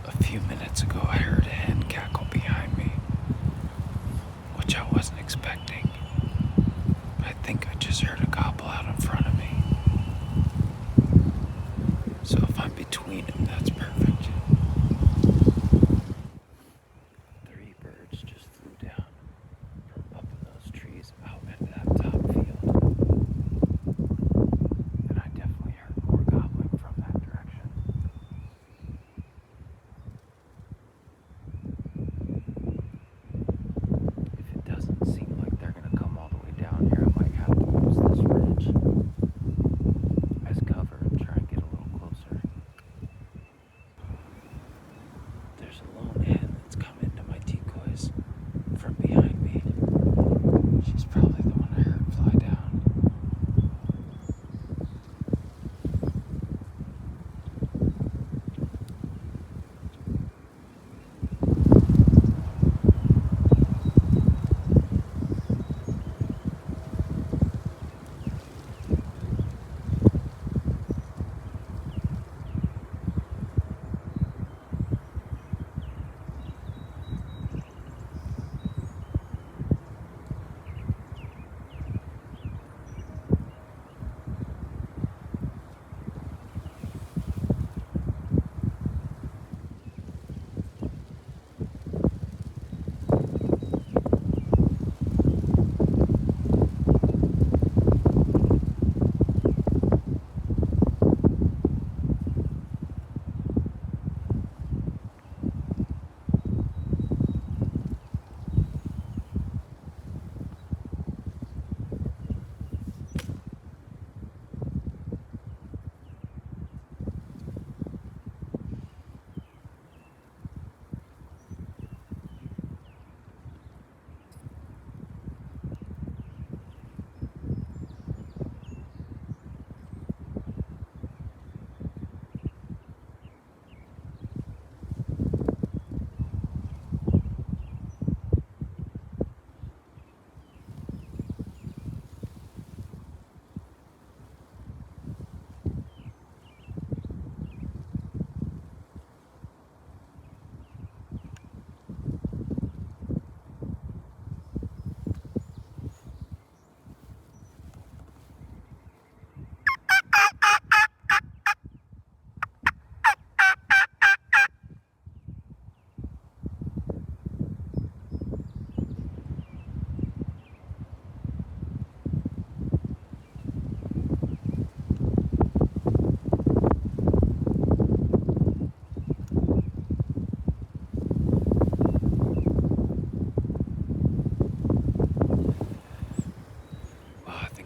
A few minutes ago, I heard a hen cackle behind me, which I wasn't expecting. But I think I just heard a gobble out in front of me. So if I'm between them, that's perfect. 3 birds just flew down from up in those trees out into that top field. And I definitely heard more gobbling from that direction. If it doesn't seem like they're going to come all the way down here, I might have to use this ridge as cover and try and get a little closer. There's a lone hen that's come into my decoys from behind me. She's probably the one I heard fly down.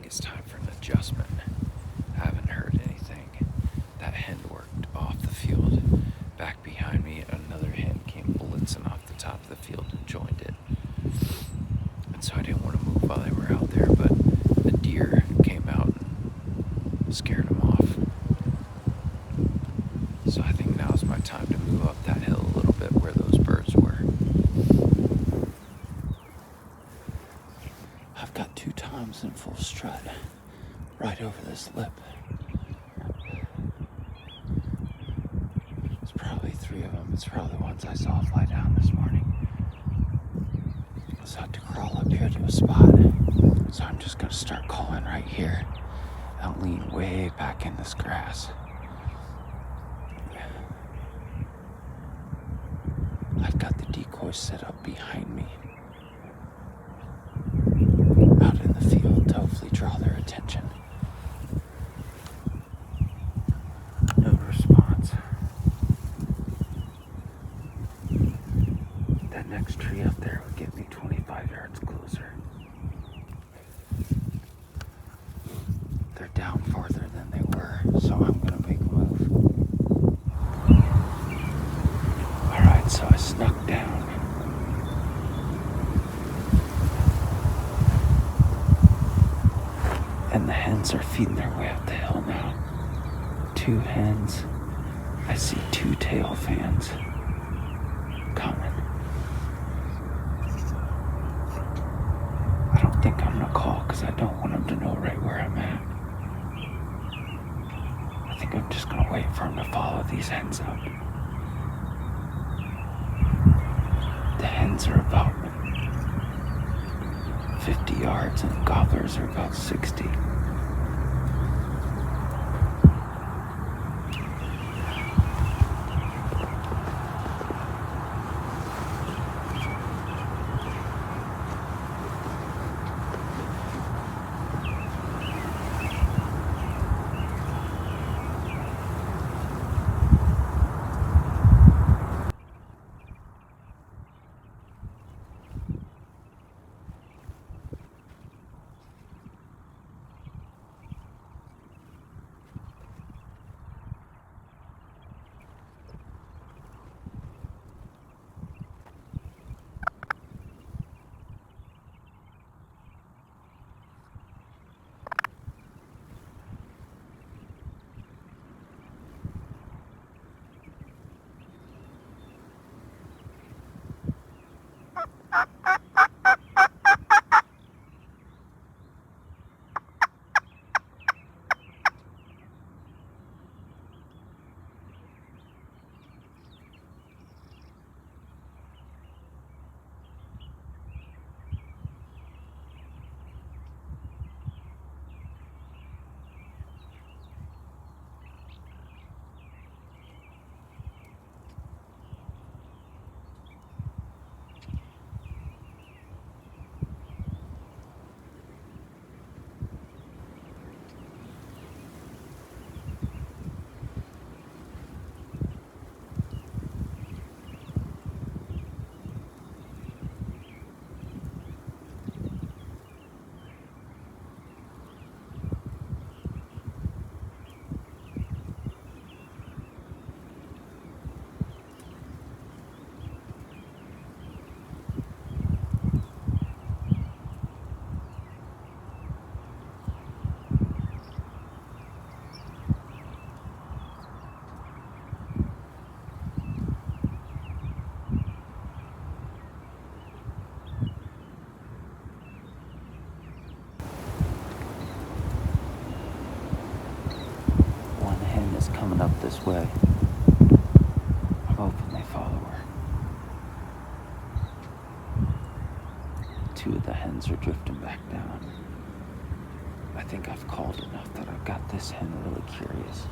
It's time for an adjustment. I haven't heard anything. That hen worked off the field. Back behind me, another hen came blitzing off the top of the field and joined it. And so I didn't want to move while they were out there, but a deer came out and scared them off. So I think now's my time to move up that hill a little bit where those birds were. I've got 2 toms in full strut right over this lip. It's probably 3 of them. It's probably the ones I saw fly down this morning. So I had to crawl up here to a spot. So I'm just going to start calling right here and lean way back in this grass. I've got the decoy set up behind me, out in the field to hopefully draw their attention. No response. That next tree up there would get me 25 yards closer. They're down farther than they were, so I'm going to make a move. Alright, so I snuck down. And the hens are feeding their way up the hill now. 2 hens. I see 2 tail fans coming. I don't think I'm gonna call because I don't want them to know right where I'm at. I think I'm just gonna wait for them to follow these hens up. The hens are about 50 yards and the gobblers are about 60. One hen is coming up this way. I'm hoping they follow her. Two of the hens are drifting back down. I think I've called enough that I've got this hen really curious.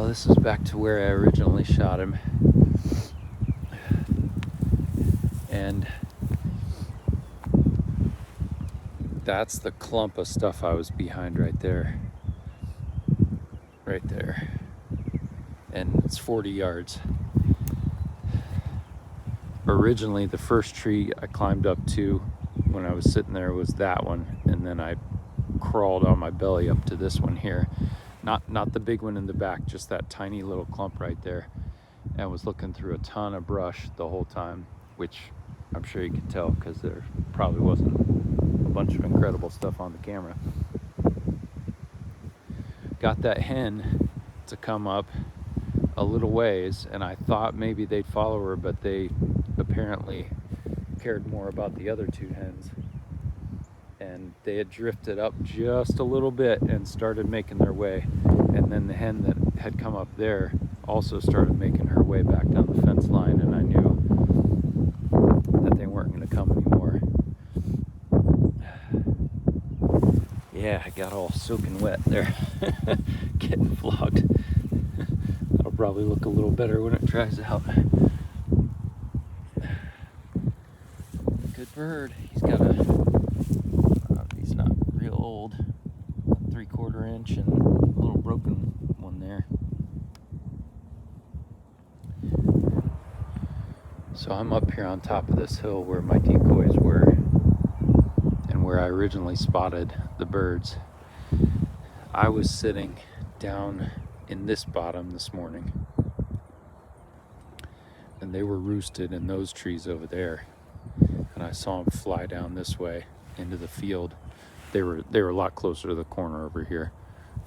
this is back to where I originally shot him. And that's the clump of stuff I was behind right there. Right there. And it's 40 yards. Originally, the first tree I climbed up to when I was sitting there was that one, and then I crawled on my belly up to this one here. Not the big one in the back, just that tiny little clump right there. And I was looking through a ton of brush the whole time, which I'm sure you could tell because there probably wasn't a bunch of incredible stuff on the camera. Got that hen to come up a little ways, and I thought maybe they'd follow her, but they apparently cared more about the other two hens, and they had drifted up just a little bit and started making their way. And then the hen that had come up there also started making her way back down the fence line, and I knew that they weren't going to come anymore. Yeah, I got all soaking wet there. Getting flogged. That'll probably look a little better when it dries out. Good bird. He's got he's not real old, 3/4 inch and a little broken one there. So I'm up here on top of this hill where my decoys were and where I originally spotted the birds. I was sitting down in this bottom this morning, and they were roosted in those trees over there, and I saw them fly down this way into the field. They were a lot closer to the corner over here,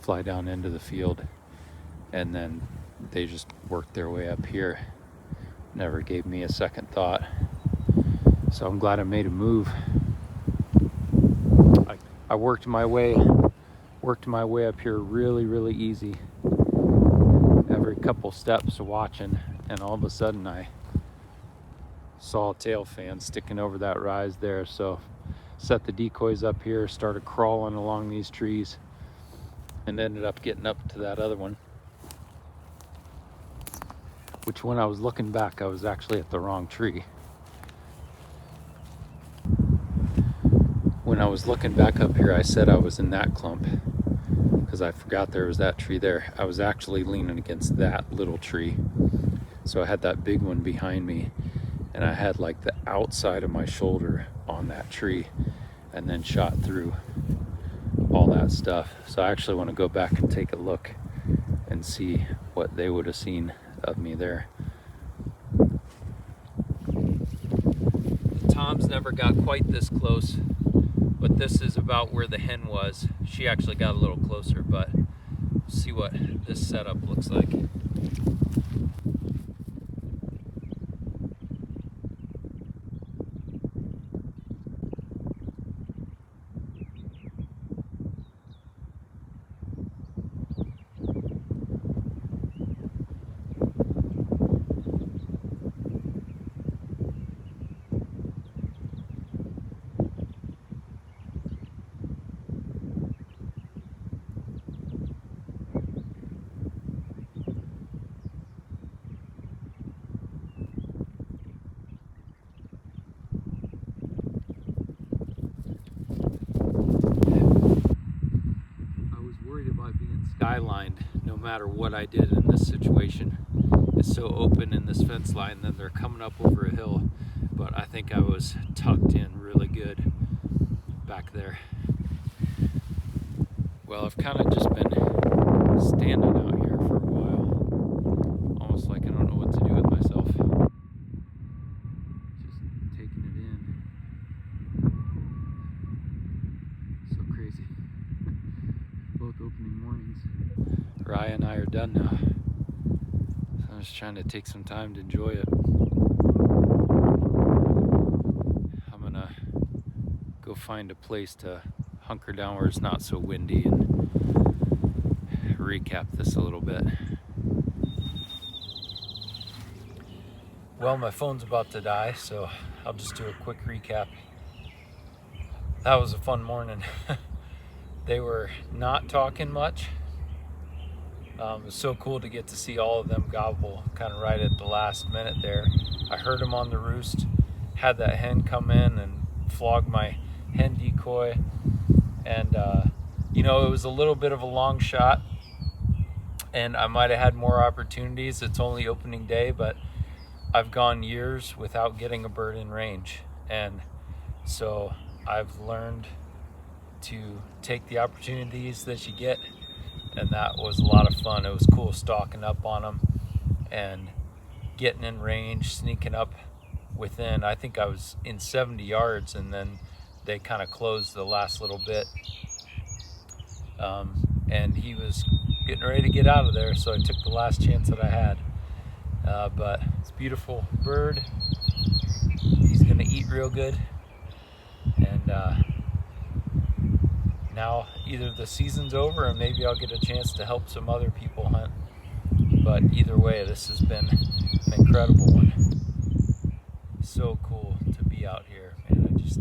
fly down into the field, and then they just worked their way up here. Never gave me a second thought. So I'm glad I made a move. I worked my way up here really easy. Every couple steps watching, and all of a sudden I saw a tail fan sticking over that rise there. So set the decoys up here, started crawling along these trees, and ended up getting up to that other one, which when I was looking back, I was actually at the wrong tree. When I was looking back up here, I said I was in that clump because I forgot there was that tree there. I was actually leaning against that little tree. So I had that big one behind me, and I had like the outside of my shoulder on that tree, and then shot through all that stuff. So I actually want to go back and take a look and see what they would have seen of me there. The toms never got quite this close, but this is about where the hen was. She actually got a little closer, but see what this setup looks like. Skylined no matter what I did in this situation. It's so open in this fence line that they're coming up over a hill, but I think I was tucked in really good back there. Well, I've kind of just been standing out here for a while, almost like I don't know what to do with myself. Just taking it in. So crazy. Both opening mornings. Raya and I are done now. So I'm just trying to take some time to enjoy it. I'm gonna go find a place to hunker down where it's not so windy and recap this a little bit. Well, my phone's about to die, so I'll just do a quick recap. That was a fun morning. They were not talking much. It was so cool to get to see all of them gobble kind of right at the last minute there. I heard them on the roost, had that hen come in and flog my hen decoy, and you know, it was a little bit of a long shot, and I might have had more opportunities. It's only opening day, but I've gone years without getting a bird in range, and so I've learned to take the opportunities that you get, and that was a lot of fun. It was cool stalking up on them and getting in range, sneaking up within, I think I was in 70 yards, and then they kind of closed the last little bit, and he was getting ready to get out of there, so I took the last chance that I had. But it's a beautiful bird. He's gonna eat real good, and now either the season's over or maybe I'll get a chance to help some other people hunt. But either way, this has been an incredible one. So cool to be out here, man. I just